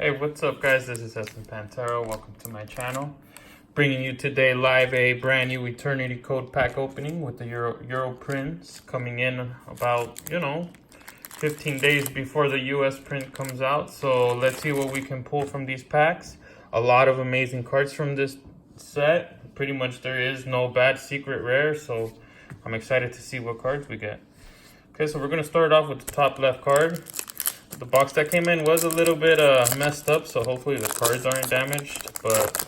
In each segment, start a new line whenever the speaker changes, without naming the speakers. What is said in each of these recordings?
Hey, what's up guys? This is Espen Pantero. Welcome to my channel. Bringing you today live a brand new Eternity Code pack opening with the Euro prints coming in about, 15 days before the US print comes out. So let's see what we can pull from these packs. A lot of amazing cards from this set. Pretty much there is no bad secret rare, so I'm excited to see what cards we get. Okay, so we're going to start off with the top left card. The box that came in was a little bit messed up, so hopefully the cards aren't damaged. But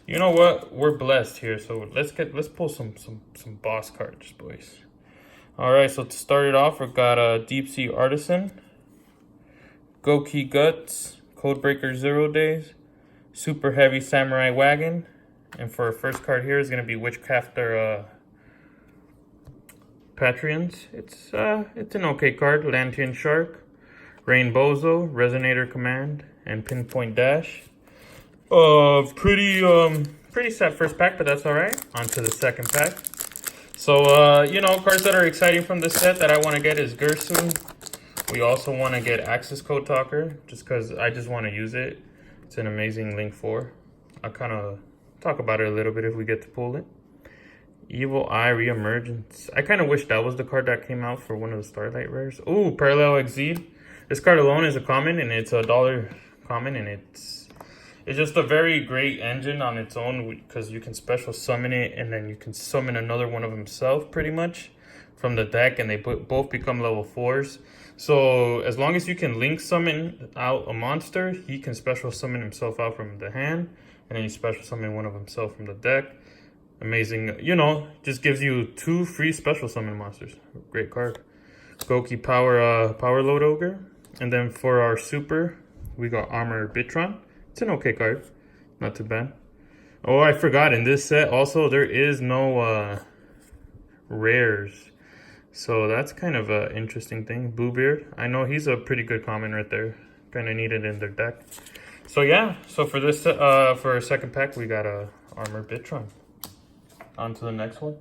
you know what? We're blessed here, so let's pull some boss cards, boys. All right, so to start it off, we've got a Deep Sea Artisan, Goki Guts, Codebreaker 0 Days, Super Heavy Samurai Wagon, and for our first card here is going to be Witchcrafter Patreons. It's an okay card. Lantern Shark, Rainbozo, Resonator Command, and Pinpoint Dash. Pretty sad first pack, but that's all right. On to the second pack. So, cards that are exciting from this set that I want to get is Gersu. We also want to get Access Code Talker, just because I just want to use it. It's an amazing Link 4. I'll kind of talk about it a little bit if we get to pull it. Evil Eye Reemergence. I kind of wish that was the card that came out for one of the Starlight Rares. Ooh, Parallel Exceed. This card alone is a common, and it's $1 common, and it's just a very great engine on its own, because you can special summon it, and then you can summon another one of himself pretty much from the deck, and they both become level 4s. So as long as you can link summon out a monster, he can special summon himself out from the hand, and then you special summon one of himself from the deck. Amazing, just gives you 2 free special summon monsters. Great card. Goki Power Load Ogre. And then for our super, we got Armor Bitron. It's an okay card. Not too bad. Oh, I forgot. In this set, also, there is no rares. So that's kind of an interesting thing. Bluebeard. I know he's a pretty good common right there. Kind of needed in their deck. So yeah. So for this, for our second pack, we got a Armor Bitron. On to the next one.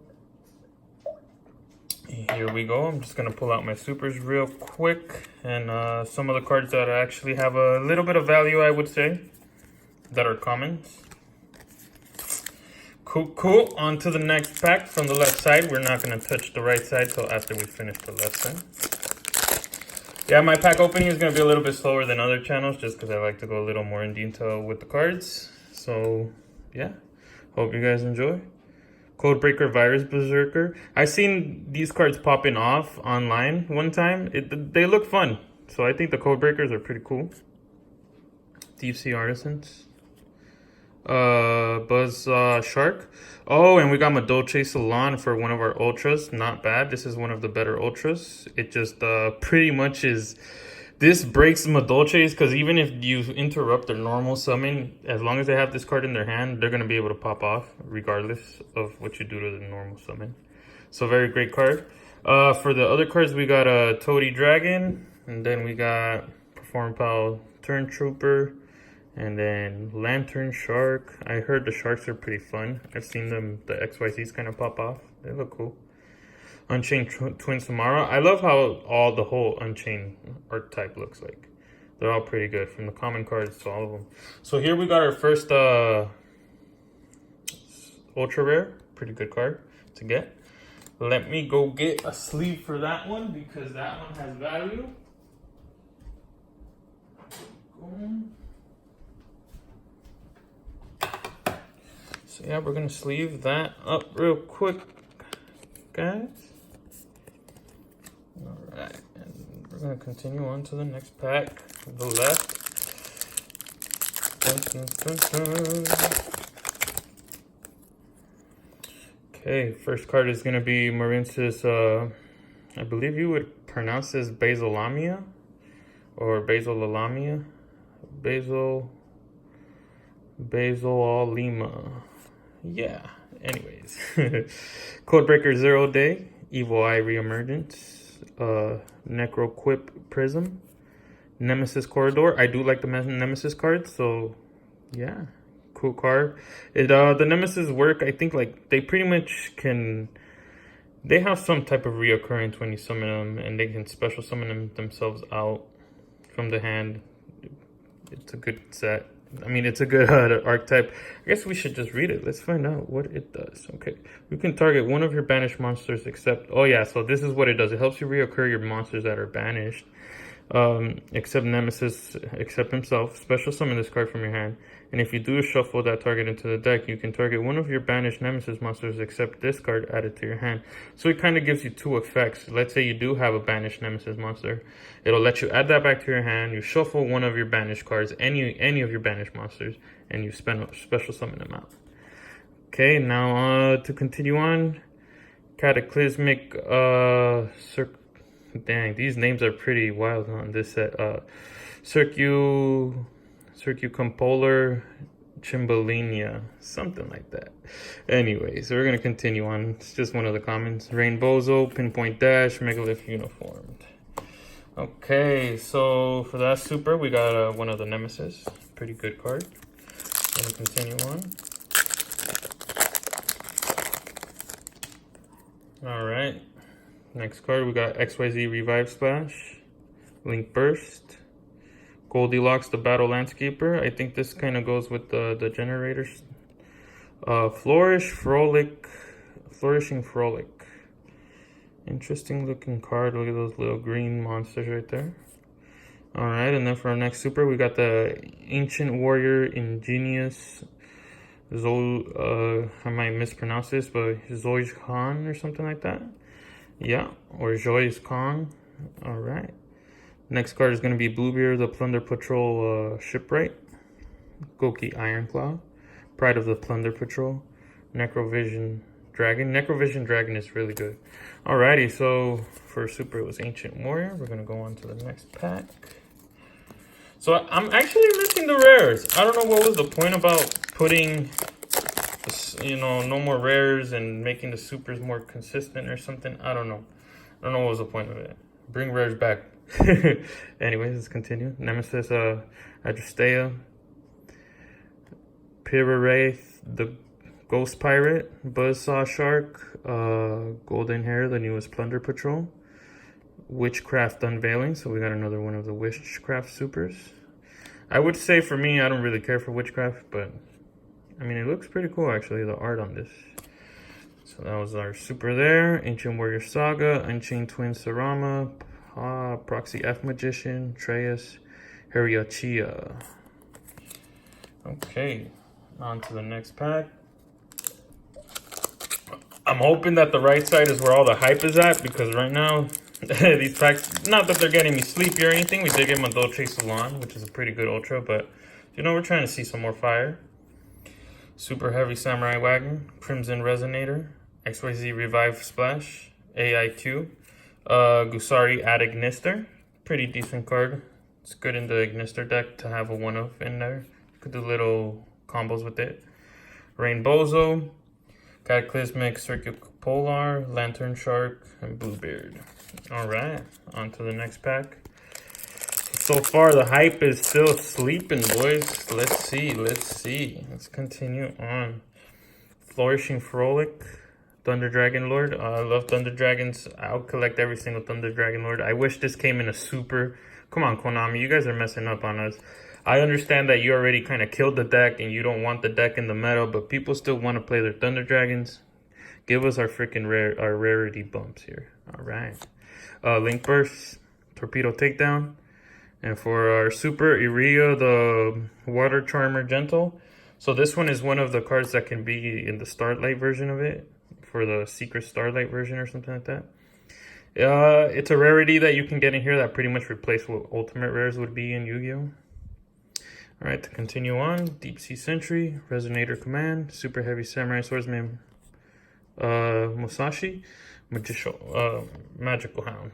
Here we go. I'm just going to pull out my supers real quick. And some of the cards that actually have a little bit of value, I would say, that are commons. Cool. On to the next pack from the left side. We're not going to touch the right side till after we finish the lesson. Yeah, my pack opening is going to be a little bit slower than other channels, just because I like to go a little more in detail with the cards. So, yeah. Hope you guys enjoy. Codebreaker Virus Berserker. I seen these cards popping off online one time. They look fun. So I think the Codebreakers are pretty cool. Deep Sea Artisans. Buzz Shark. Oh, and we got Madolche Salon for one of our Ultras. Not bad. This is one of the better Ultras. It just pretty much is... This breaks Madolches, because even if you interrupt their normal summon, as long as they have this card in their hand, they're going to be able to pop off, regardless of what you do to the normal summon. So very great card. For the other cards, we got a Toady Dragon, and then we got Perform Pal Turn Trooper, and then Lantern Shark. I heard the sharks are pretty fun. I've seen them, the XYZs kind of pop off. They look cool. Unchained Twin Samara. I love how the whole Unchained archetype looks like. They're all pretty good, from the common cards to all of them. So here we got our first ultra rare. Pretty good card to get. Let me go get a sleeve for that one, because that one has value. So yeah, we're gonna sleeve that up real quick, guys. Alright, and we're going to continue on to the next pack, the left. Okay, first card is going to be Marince's, I believe you would pronounce this Basilamia, or Basilalamia. Basilolima. Yeah, anyways. Codebreaker 0 Day, Evil Eye Reemergence. Necroquip Prism, Nemesis Corridor. I do like the Nemesis cards, so yeah, cool card. The Nemesis work, I think, like, they pretty much can, they have some type of reoccurrence when you summon them, and they can special summon themselves out from the hand. It's a good set. I mean, it's a good archetype. I guess we should just read it. Let's find out what it does. Okay. You can target one of your banished monsters except... Oh, yeah. So this is what it does. It helps you reoccur your monsters that are banished. Except Nemesis, except himself. Special summon this card from your hand. And if you do shuffle that target into the deck, you can target one of your banished Nemesis monsters except this card added to your hand. So it kind of gives you two effects. Let's say you do have a banished Nemesis monster. It'll let you add that back to your hand. You shuffle one of your banished cards, any of your banished monsters, and you special summon them out. Okay, now to continue on. Cataclysmic Dang, these names are pretty wild on this set. Circumpolar Chimbalinia, something like that. Anyway, so we're gonna continue on. It's just one of the commons. Rainbozo, Pinpoint Dash, Megalith Uniformed. Okay, so for that super, we got one of the Nemesis. Pretty good card. Gonna continue on. All right. Next card, we got XYZ Revive Splash, Link Burst, Goldilocks the Battle Landscaper. I think this kind of goes with the generators. Flourishing Frolic. Interesting looking card. Look at those little green monsters right there. Alright, and then for our next super, we got the Ancient Warrior Ingenious I might mispronounce this, but Zoi's Khan or something like that. Yeah, or Joy's Kong. Alright. Next card is going to be Bluebeard, the Plunder Patrol Shipwright. Goki Ironclaw. Pride of the Plunder Patrol. Necrovision Dragon. Necrovision Dragon is really good. Alrighty, so for super it was Ancient Warrior. We're going to go on to the next pack. So I'm actually missing the rares. I don't know what was the point about putting... no more rares and making the supers more consistent or something. I don't know what was the point of it. Bring rares back. Anyways, let's continue. Nemesis, Adrestea, Piraraith, the Ghost Pirate, Buzzsaw Shark, Golden Hair, the newest Plunder Patrol, Witchcraft Unveiling. So we got another one of the Witchcraft supers. I would say for me, I don't really care for Witchcraft, but I mean, it looks pretty cool, actually, the art on this. So that was our super there. Ancient Warrior Saga, Unchained Twin Sarama, Proxy F Magician, Treyas, Hariachia. Okay, on to the next pack. I'm hoping that the right side is where all the hype is at, because right now, these packs, not that they're getting me sleepy or anything. We did get my Dolce Salon, which is a pretty good ultra, but, we're trying to see some more fire. Super Heavy Samurai Wagon, Crimson Resonator, XYZ Revive Splash, AIQ, Gusari Ad Ignister. Pretty decent card. It's good in the Ignister deck to have a one-of in there. You could do little combos with it. Rainbozo, Cataclysmic Circupolar, Lantern Shark, and Bluebeard. Alright, on to the next pack. So far, the hype is still sleeping, boys. Let's see. Let's continue on. Flourishing Frolic, Thunder Dragon Lord. I love Thunder Dragons. I'll collect every single Thunder Dragon Lord. I wish this came in a super. Come on, Konami. You guys are messing up on us. I understand that you already kind of killed the deck and you don't want the deck in the meta, but people still want to play their Thunder Dragons. Give us our freaking rarity bumps here. All right. Link Burst, Torpedo Takedown. And for our super, Iria, the Water Charmer Gentle. So this one is one of the cards that can be in the Starlight version of it. For the Secret Starlight version or something like that. It's a rarity that you can get in here that pretty much replaces what Ultimate Rares would be in Yu-Gi-Oh! Alright, to continue on. Deep Sea Sentry, Resonator Command, Super Heavy Samurai Swordsman Musashi, Magical Hound.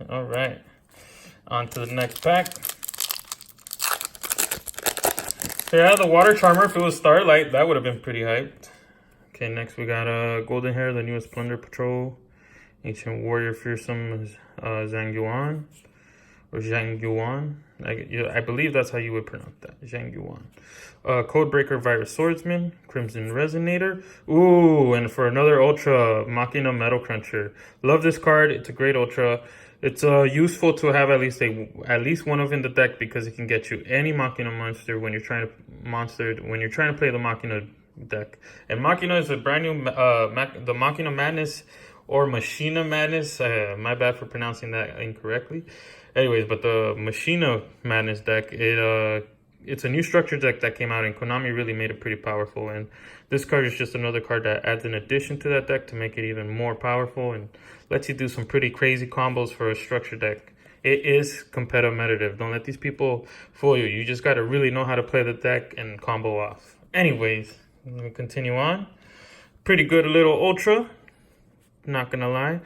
Alright. On to the next pack. So yeah, the Water Charmer, if it was Starlight, that would have been pretty hyped. Okay, next we got Golden Hair, the newest Plunder Patrol. Ancient Warrior Fearsome Zhang Yuan. Or Zhang Yuan. I believe that's how you would pronounce that. Zhang Yuan. Codebreaker Virus Swordsman. Crimson Resonator. Ooh, and for another Ultra, Machina Metal Cruncher. Love this card. It's a great Ultra. It's useful to have at least one of in the deck because it can get you any Machina monster when you're trying to play the Machina deck. And Machina is a brand new the Machina Madness or Machina Madness. My bad for pronouncing that incorrectly. Anyways, but the Machina Madness deck, it's a new structure deck that came out, and Konami really made it pretty powerful. And this card is just another card that adds an addition to that deck to make it even more powerful and lets you do some pretty crazy combos for a structure deck. It is competitive. Don't let these people fool you. You just got to really know how to play the deck and combo off. Anyways, let me continue on. Pretty good little Ultra. Not gonna lie.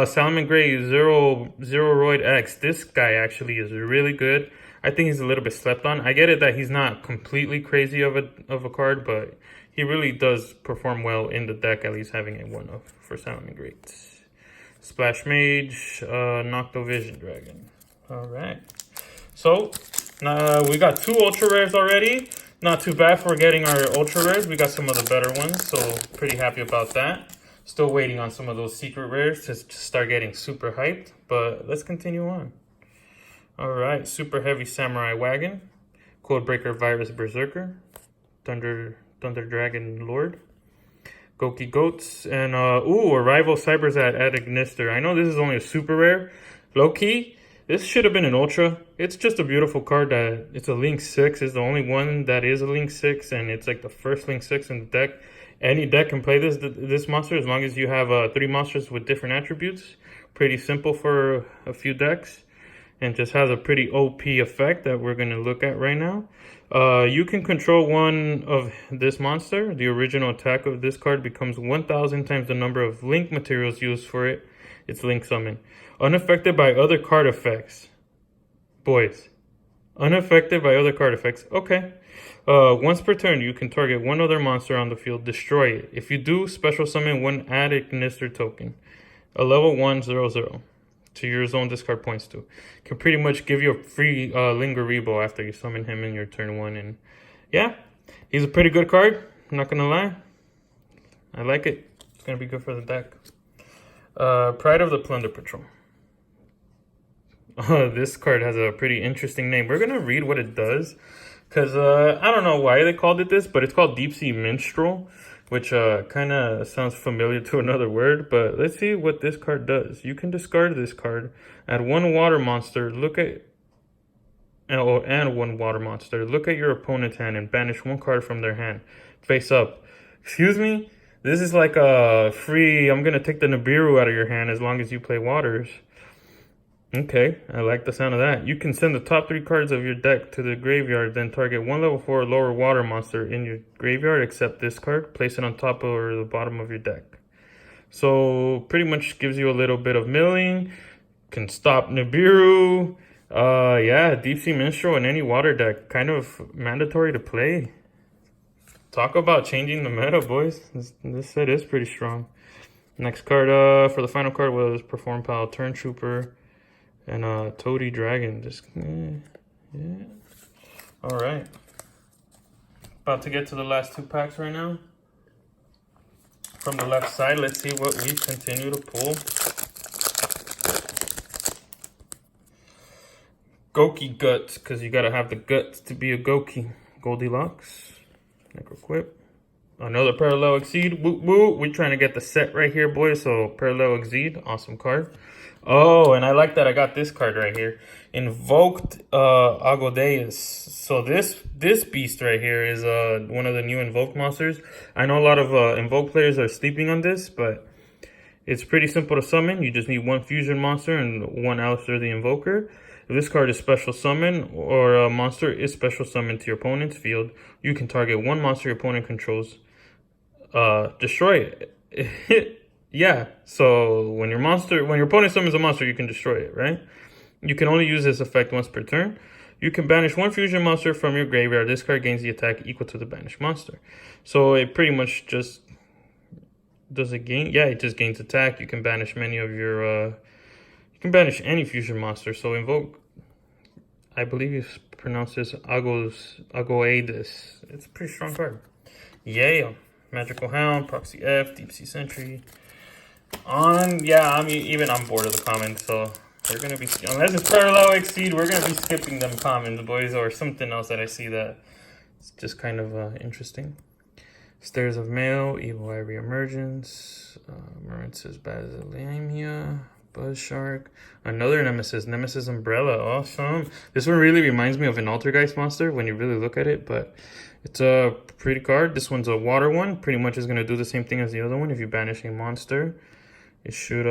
Salmon Gray Zero Roid X. This guy actually is really good. I think he's a little bit slept on. I get it that he's not completely crazy of a card, but he really does perform well in the deck, at least having a 1-of for Salmon Great. Splash Mage, Nocto Vision Dragon. Alright. So, we got 2 Ultra Rares already. Not too bad for getting our Ultra Rares. We got some of the better ones, so pretty happy about that. Still waiting on some of those secret rares to start getting super hyped, but let's continue on. Alright, Super Heavy Samurai Wagon, Codebreaker Virus Berserker, Thunder Dragon Lord, Goki Goats, and Arrival Cyberzat at Ignister. I know this is only a super rare. Low key, this should have been an Ultra. It's just a beautiful card that it's a Link 6. It's the only one that is a Link 6, and it's like the first Link 6 in the deck. Any deck can play this monster as long as you have 3 monsters with different attributes. Pretty simple for a few decks, and just has a pretty OP effect that we're going to look at right now. You can control one of this monster. The original attack of this card becomes 1,000 times the number of link materials used for it. It's Link Summon. Unaffected by other card effects. Boys. Unaffected by other card effects. Okay. Once per turn, you can target one other monster on the field, destroy it. If you do, special summon one add Ignister token. A level 1/0/0. To your zone discard points to. Can pretty much give you a free Linger Rebo after you summon him in your turn 1. And yeah, he's a pretty good card. I'm not gonna lie. I like it. It's gonna be good for the deck. Pride of the Plunder Patrol. This card has a pretty interesting name. We're gonna read what it does. Because I don't know why they called it this, but it's called Deep Sea Minstrel, which kind of sounds familiar to another word. But let's see what this card does. You can discard this card, add 1 water monster, and 1 water monster. Look at your opponent's hand and banish 1 card from their hand, face up. Excuse me? This is like a free, I'm going to take the Nibiru out of your hand as long as you play waters. Okay, I like the sound of that. You can send the top 3 cards of your deck to the graveyard, then target 1 level 4 lower water monster in your graveyard, except this card. Place it on top or the bottom of your deck. So, pretty much gives you a little bit of milling. Can stop Nibiru. Yeah, Deep Sea Minstrel in any water deck. Kind of mandatory to play. Talk about changing the meta, boys. This set is pretty strong. Next card for the final card was Perform Pal Turn Trooper. And Toady Dragon, just yeah. All right, about to get to the last 2 packs right now. From the left side, let's see what we continue to pull. Goki Guts, because you gotta have the guts to be a Goki. Goldilocks, Necroquip, another Parallel Exceed. Woo woo, we're trying to get the set right here, boys. So Parallel Exceed, awesome card. Oh, and I like that I got this card right here. Invoked Agodeus. So this beast right here is one of the new Invoked monsters. I know a lot of Invoked players are sleeping on this, but it's pretty simple to summon. You just need 1 fusion monster and 1 Alistair the Invoker. If this card is special summon or a monster is special summon to your opponent's field, you can target 1 monster your opponent controls. Destroy it. Yeah, so when your opponent summons a monster, you can destroy it, right? You can only use this effect once per turn. You can banish 1 fusion monster from your graveyard. This card gains the attack equal to the banished monster. So it pretty much just does it gain? Yeah, it just gains attack. You can banish many of your you can banish any fusion monster. So invoke, I believe you pronounce this Agoades. It's a pretty strong card. Yeah, Magical Hound, Proxy F, Deep Sea Sentry. Yeah, I'm bored of the comments, so We're gonna be, unless it's parallel exceed, we're gonna be skipping them commons, boys, or something else that I see that it's just kind of interesting. Stairs of Mail, Evil Eye Reemergence, Marince's Basilamia, Buzz Shark, another Nemesis, Nemesis Umbrella, awesome. This one really reminds me of an Altergeist monster when you really look at it, but it's a pretty card. This one's a water one, pretty much is gonna do the same thing as the other one. If you banish a monster, it should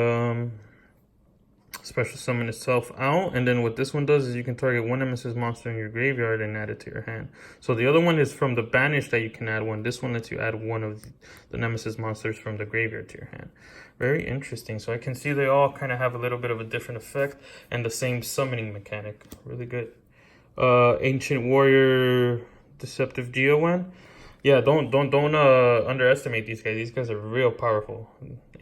special summon itself out, and then what this one does is you can target one Nemesis monster in your graveyard and add it to your hand. So the other one is from the banish that you can add one. This one lets you add one of the Nemesis monsters from the graveyard to your hand. Very interesting. So I can see they all kind of have a little bit of a different effect and the same summoning mechanic. Really good. Ancient Warrior, Deceptive Geowan. Yeah, don't underestimate these guys. These guys are real powerful.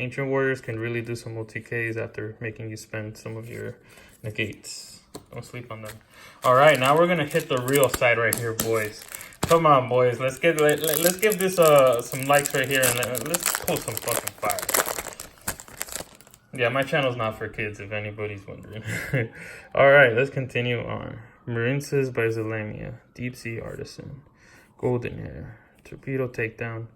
Ancient Warriors can really do some OTKs after making you spend some of your negates. Don't sleep on them. All right, now we're gonna hit the real side right here, boys. Come on, boys. Let's give this some likes right here and let's pull some fucking fire. Yeah, my channel's not for kids, if anybody's wondering. All right, let's continue on. Marince's Basilamia, Deep Sea Artisan, Golden Hair, Torpedo Takedown,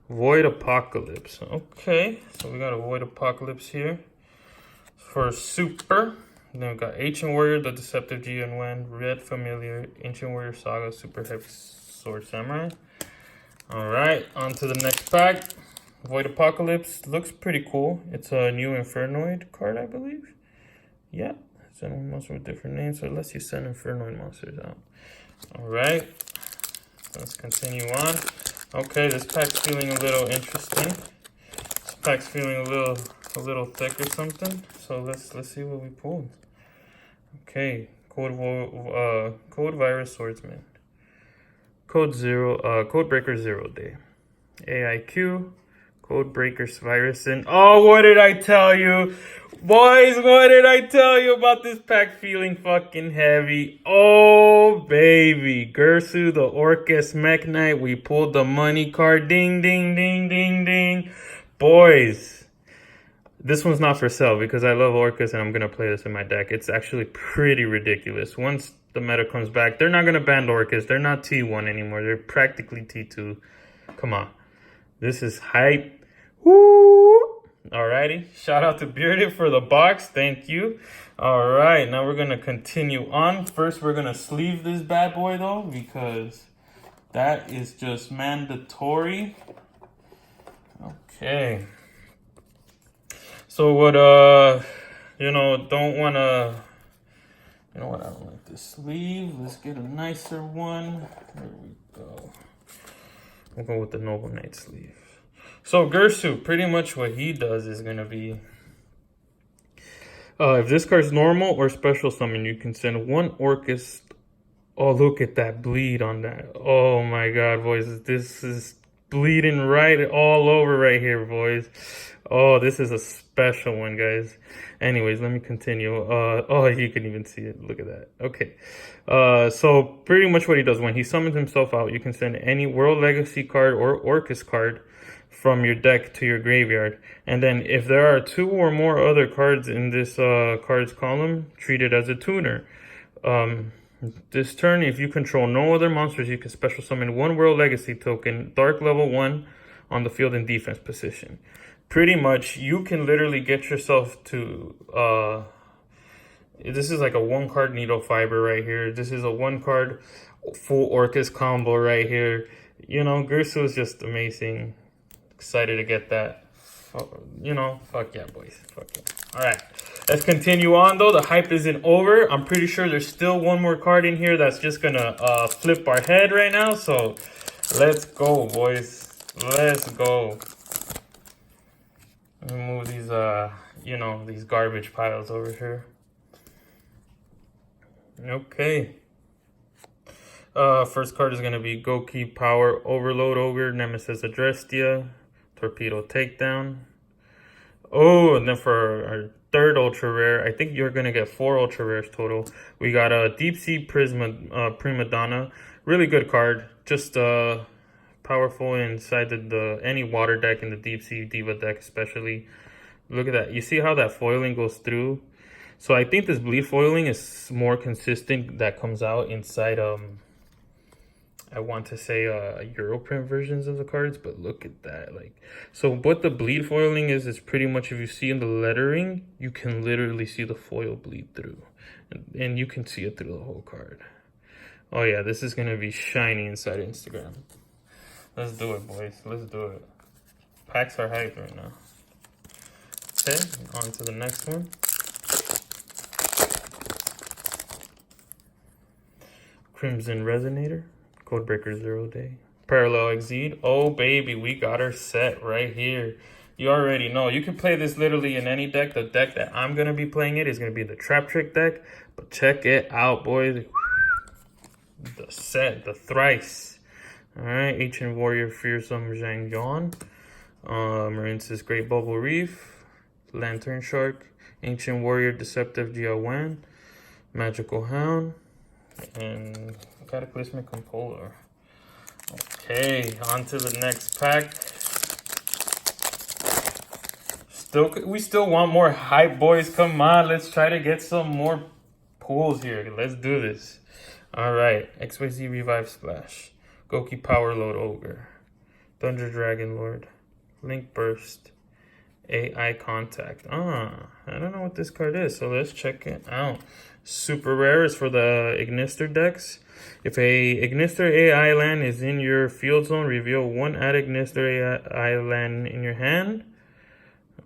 Void Apocalypse. Okay, so we got a Void Apocalypse here for super. Then we got Ancient Warrior, the Deceptive GN1, Red Familiar, Ancient Warrior Saga, Super Heavy Sword Samurai. Alright, on to the next pack. Void Apocalypse looks pretty cool. It's a new Infernoid card, I believe. Yeah, it's a monster with different names, so it lets you send Infernoid monsters out. Alright, let's continue on. Okay, this pack's feeling a little interesting. This pack's feeling a little thick or something. So let's see what we pulled. Okay, Code Virus Swordsman, Codebreaker 0 Day, AIQ, Codebreaker Virus, and oh, what did I tell you? Boys, what did I tell you about this pack feeling fucking heavy? Oh, baby. Gersu, the Orcus Mech Knight. We pulled the money card. Ding, ding, ding, ding, ding. Boys, this one's not for sale because I love Orcus and I'm going to play this in my deck. It's actually pretty ridiculous. Once the meta comes back, they're not going to ban Orcus. They're not T1 anymore. They're practically T2. Come on. This is hype. Woo! Alrighty, shout out to Bearded for the box, thank you. Alright, now we're gonna continue on. First, we're gonna sleeve this bad boy though, because that is just mandatory. Okay. So what, don't wanna, I don't like this sleeve. Let's get a nicer one. There we go. We'll go with the Noble Knight sleeve. So Gersu, pretty much what he does is going to be, if this card's normal or special summon, you can send one Orcus. Oh, look at that bleed on that. Oh my god, boys. This is bleeding right all over right here, boys. Oh, this is a special one, guys. Anyways, let me continue. Oh, you can even see it. Look at that. Okay. So pretty much what he does, when he summons himself out, you can send any World Legacy card or Orcus card from your deck to your graveyard. And then if there are two or more other cards in this cards column, treat it as a tuner. This turn, if you control no other monsters, you can special summon one World Legacy token, Dark level 1, on the field in defense position. Pretty much, you can literally get yourself to... this is like a one card Needle Fiber right here. This is a one card full Orcus combo right here. You know, Gersu is just amazing. Excited to get that. Fuck yeah, boys. Fuck yeah. All right, let's continue on though. The hype isn't over. I'm pretty sure there's still one more card in here that's just gonna flip our head right now. So let's go, boys. Let's go. Let me move these these garbage piles over here. Okay. First card is gonna be Goki Power Overload Ogre, Nemesis Adrestia, Torpedo Takedown. Oh, and then for our third ultra rare, I think you're gonna get 4 ultra rares total. We got a Deep Sea Prima Donna, really good card. Just powerful inside the any water deck in the Deep Sea Diva deck, especially. Look at that. You see how that foiling goes through? So I think this bleed foiling is more consistent that comes out inside I want to say Europrint versions of the cards, but look at that. Like, so what the bleed foiling is pretty much, if you see in the lettering, you can literally see the foil bleed through, and you can see it through the whole card. Oh yeah, this is gonna be shiny inside Instagram. Let's do it, boys. Let's do it. Packs are hype right now. Okay, on to the next one. Crimson Resonator. Codebreaker 0 Day. Parallel Exceed. Oh, baby, we got our set right here. You already know. You can play this literally in any deck. The deck that I'm going to be playing it is going to be the Trap Trick deck. But check it out, boys. The set, the thrice. Alright, Ancient Warrior, Fearsome Zhang Yuan. Marince's Great Bubble Reef. Lantern Shark. Ancient Warrior, Deceptive Jia Wen. Magical Hound. And Cataclysmic Composer. Okay, on to the next pack. We still want more hype, boys. Come on, let's try to get some more pulls here. Let's do this. Alright, XYZ Revive Splash. Goki Power Load Ogre. Thunder Dragon Lord. Link Burst. AI Contact. I don't know what this card is, so let's check it out. Super rare is for the Ignister decks. If a Ignister AI land is in your field zone, reveal one add Ignister AI land in your hand.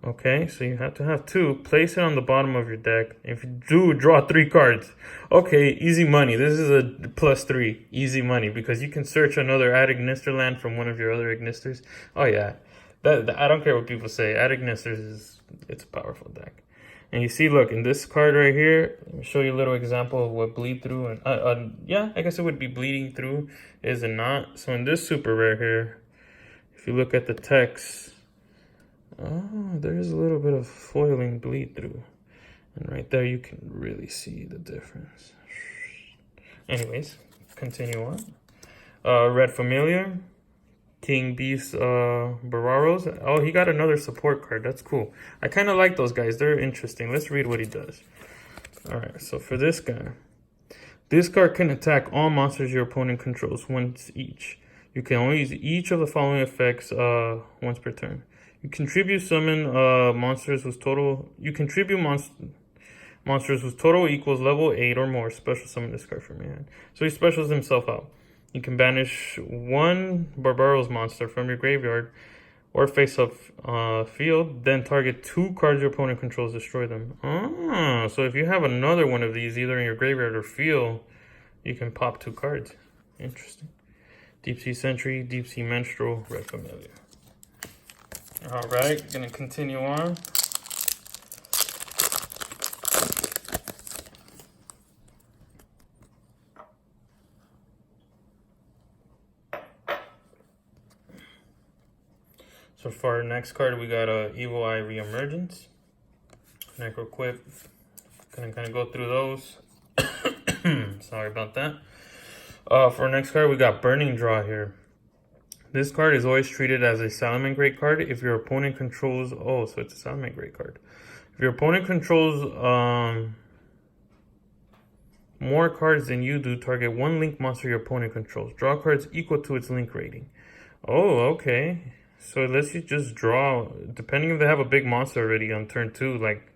Okay, so you have to have two. Place it on the bottom of your deck. If you do, draw 3 cards. Okay, easy money. This is a +3. Easy money, because you can search another add Ignister land from one of your other Ignisters. Oh yeah. I don't care what people say. Add Ignisters it's a powerful deck. And you see, look, in this card right here, let me show you a little example of what bleed through. And yeah, I guess it would be bleeding through, is it not? So in this super rare here, if you look at the text, there's a little bit of foiling bleed through. And right there, you can really see the difference. Anyways, continue on. Red Familiar. King Beast Bararos. Oh, he got another support card. That's cool. I kind of like those guys. They're interesting. Let's read what he does. Alright, so for this guy. This card can attack all monsters your opponent controls once each. You can only use each of the following effects once per turn. You contribute summon monsters whose total... You contribute monsters whose total equals level 8 or more. Special summon this card from your hand. So he specials himself out. You can banish one Barbaros monster from your graveyard or face-up field, then target 2 cards your opponent controls, destroy them. So if you have another one of these, either in your graveyard or field, you can pop 2 cards. Interesting. Deep Sea Sentry, Deep Sea Menstrual, Red Familiar. Alright, gonna continue on. So for our next card, we got Evil Eye Reemergence, Necroquip. Gonna kind of go through those. Sorry about that. For our next card, we got Burning Draw here. This card is always treated as a Salamangreat card if your opponent controls... Oh, so it's a Salamangreat card. If your opponent controls more cards than you do, target 1 link monster your opponent controls. Draw cards equal to its link rating. Oh, okay. So it lets you just draw, depending if they have a big monster already on turn 2, like,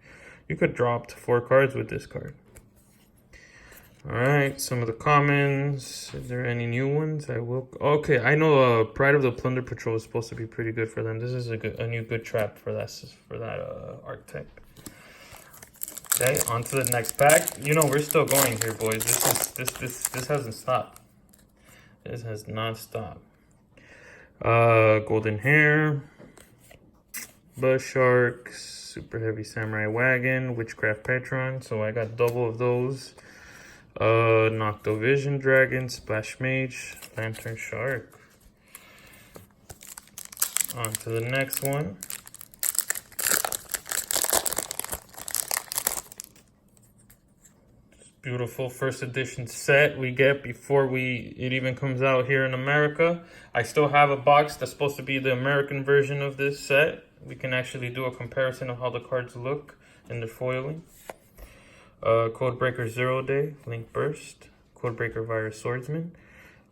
you could draw up to 4 cards with this card. Alright, some of the commons. Is there any new ones? Okay, I know Pride of the Plunder Patrol is supposed to be pretty good for them. This is a new good trap for that archetype. Okay, on to the next pack. You know, we're still going here, boys. This hasn't stopped. This has not stopped. Golden Hair, Bush Sharks, Super Heavy Samurai Wagon, Witchcraft Patron, so I got double of those. Nocto Vision Dragon, Splash Mage, Lantern Shark. On to the next one. Beautiful first edition set we get before it even comes out here in America. I still have a box that's supposed to be the American version of this set. We can actually do a comparison of how the cards look in the foiling. Codebreaker 0 Day, Link Burst, Codebreaker Virus Swordsman,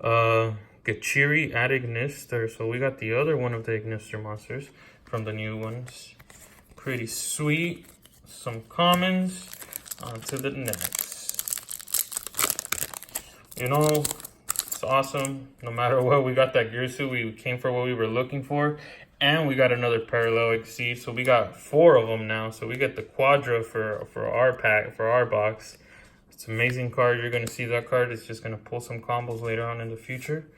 Gachiri at Ignister. So we got the other one of the Ignister monsters from the new ones. Pretty sweet. Some commons. On to the next. You know, it's awesome. No matter what, we got that gear suit. We came for what we were looking for. And we got another parallel XC. So we got 4 of them now. So we get the Quadra for our pack, for our box. It's an amazing card. You're going to see that card. It's just going to pull some combos later on in the future.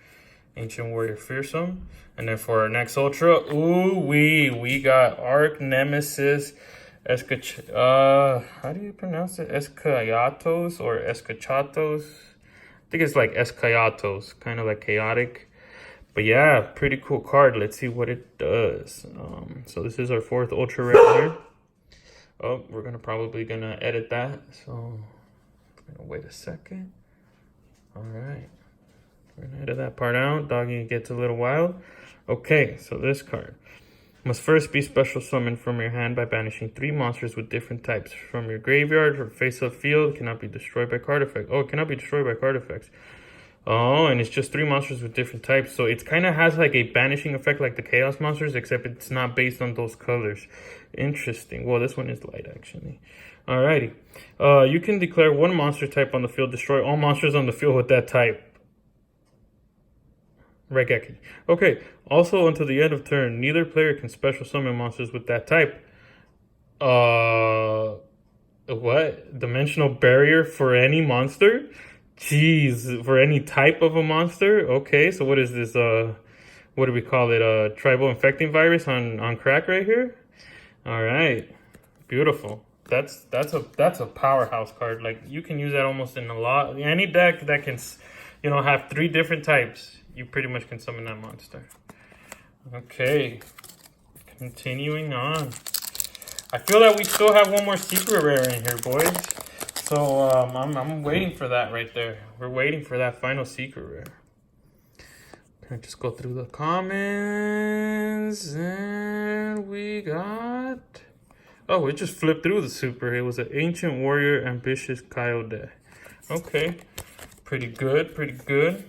Ancient Warrior Fearsome. And then for our next Ultra, we got Arc Nemesis how do you pronounce it? Escayatos or Escachatos? I think it's like Escayatos, kind of like chaotic. But yeah, pretty cool card. Let's see what it does. So this is our 4th Ultra Rare here. Oh, we're probably gonna edit that. So I'm gonna wait a second. All right. We're gonna edit that part out. Doggy gets a little wild. Okay, so this card must first be special summoned from your hand by banishing 3 monsters with different types from your graveyard or face-up field. Cannot be destroyed by card effects. Oh, it cannot be destroyed by card effects. Oh, and it's just 3 monsters with different types. So it kind of has like a banishing effect like the Chaos monsters, except it's not based on those colors. Interesting. Well, this one is light, actually. Alrighty. You can declare 1 monster type on the field. Destroy all monsters on the field with that type. Regeki. Okay. Also, until the end of turn, neither player can special summon monsters with that type. What? Dimensional barrier for any monster? Jeez, for any type of a monster? Okay, so what is this? What do we call it? Tribal infecting virus on crack right here? All right, beautiful. That's a powerhouse card. Like you can use that almost in a lot. Any deck that can, you know, have 3 different types, you pretty much can summon that monster. Okay, continuing on. I feel that we still have one more secret rare in here, boys. So I'm waiting for that right there. We're waiting for that final secret rare. Can I just go through the comments? And we got... Oh, it just flipped through the super. It was an Ancient Warrior Ambitious Coyote. Okay. Pretty good, pretty good.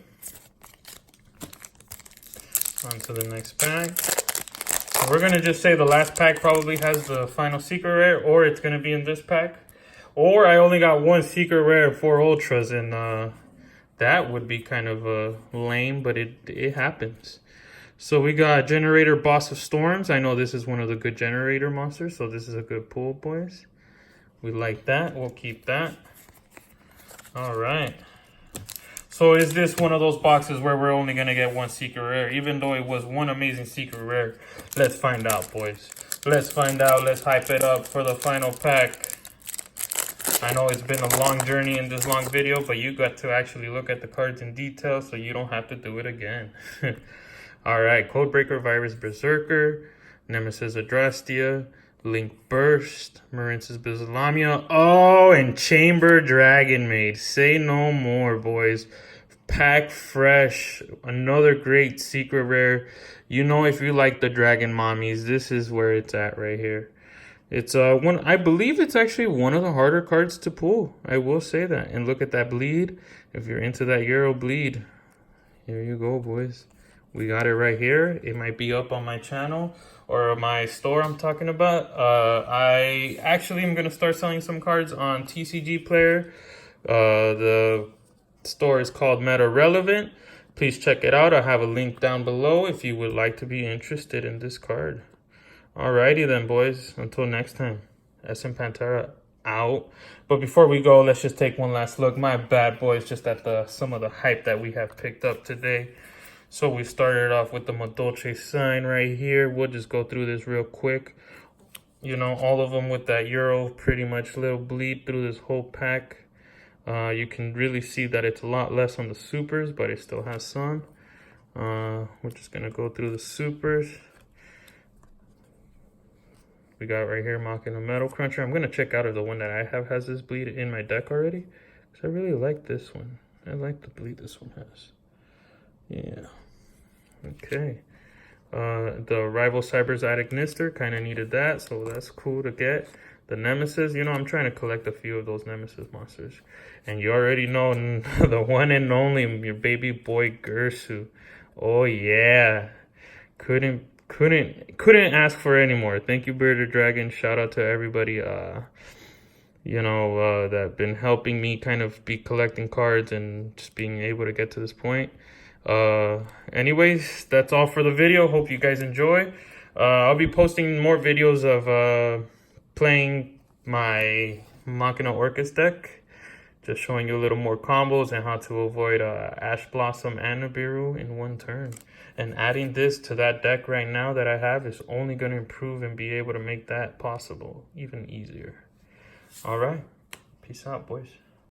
On to the next pack. So we're going to just say the last pack probably has the final secret rare, or it's going to be in this pack. Or I only got 1 secret rare, 4 ultras, and that would be kind of lame, but it happens. So we got Generator Boss of Storms. I know this is one of the good generator monsters, so this is a good pull, boys. We like that. We'll keep that. All right. So is this one of those boxes where we're only going to get 1 secret rare, even though it was 1 amazing secret rare? Let's find out, boys. Let's find out. Let's hype it up for the final pack. I know it's been a long journey in this long video, but you got to actually look at the cards in detail, so you don't have to do it again. Alright, Codebreaker Virus Berserker, Nemesis Adrastia, Link Burst, Marince's Bislamia, oh, and Chamber Dragon Maid. Say no more, boys. Pack fresh, another great secret rare. You know, if you like the Dragon Mommies, this is where it's at right here. It's one, I believe it's actually one of the harder cards to pull. I will say that. And look at that bleed. If you're into that Euro bleed, here you go, boys. We got it right here. It might be up on my channel or my store I'm talking about. I actually am going to start selling some cards on TCG Player. The store is called Meta Relevant. Please check it out. I have a link down below if you would like to be interested in this card. Alrighty then, boys. Until next time. SM Pantera out. But before we go, let's just take one last look. My bad, boys, just at some of the hype that we have picked up today. So we started off with the Madolche sign right here. We'll just go through this real quick. You know, all of them with that Euro, pretty much little bleed through this whole pack. You can really see that it's a lot less on the supers, but it still has some. We're just going to go through the supers. We got right here Mocking a Metal Cruncher. I'm going to check out if the one that I have has this bleed in my deck already, because I really like this one. I like the bleed this one has. Yeah. Okay. The Rival Cybers at Ignister, kind of needed that, so that's cool to get. the Nemesis. You know, I'm trying to collect a few of those Nemesis monsters. And you already know the one and only, your baby boy Gersu. Oh yeah. Couldn't ask for any more. Thank you, Bearded Dragon. Shout out to everybody that been helping me kind of be collecting cards and just being able to get to this point. Anyways, that's all for the video. Hope you guys enjoy. I'll be posting more videos of playing my Machina Orcus deck, just showing you a little more combos and how to avoid Ash Blossom and Nibiru in one turn. And adding this to that deck right now that I have is only going to improve and be able to make that possible even easier. All right, peace out, boys.